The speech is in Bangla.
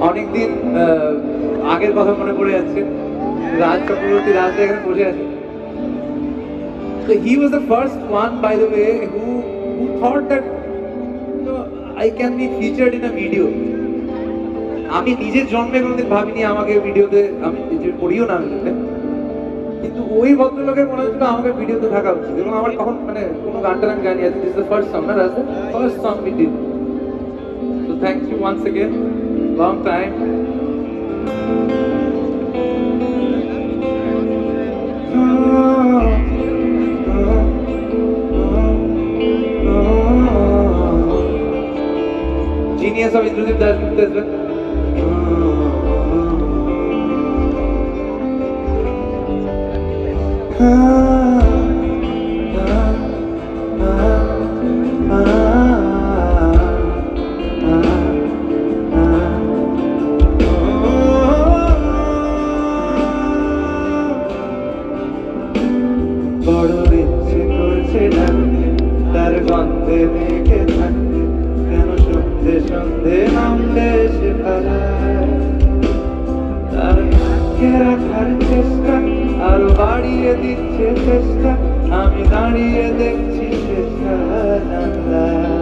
অনেকদিন আগের কথা মনে পড়ে যাচ্ছে। রাজ চক্রবর্তী রাজটা এখানে বসে আছে। So he was the first one, by the way, who thought that I can be featured in a video. আমি নিজের জন্মে কোনোদিন ভাবিনি আমাকে ভিডিওতে, আমি নিজে করিও না ভিডিওতে, কিন্তু ওই ভদ্রলোকের মনে হচ্ছিল আমাকে ভিডিওতে থাকা উচিত। এবং আমার তখন মানে কোনো গানটা আমি গাইনি, this is the first song না Raj, first song we did. So thank you once again, long time. Genius of Indrajit Dasgupta as well. বড় ইচ্ছে করছে ডাকতে, তার গন্ধে মেঘে থাকতে, কেন সন্ধে সন্ধে নামলে সে পালায়। তার আটকে রাখার চেষ্টা আরো বাড়িয়ে দিচ্ছে চেষ্টা, আমি দাঁড়িয়ে দেখছি চেষ্টা জানলায়।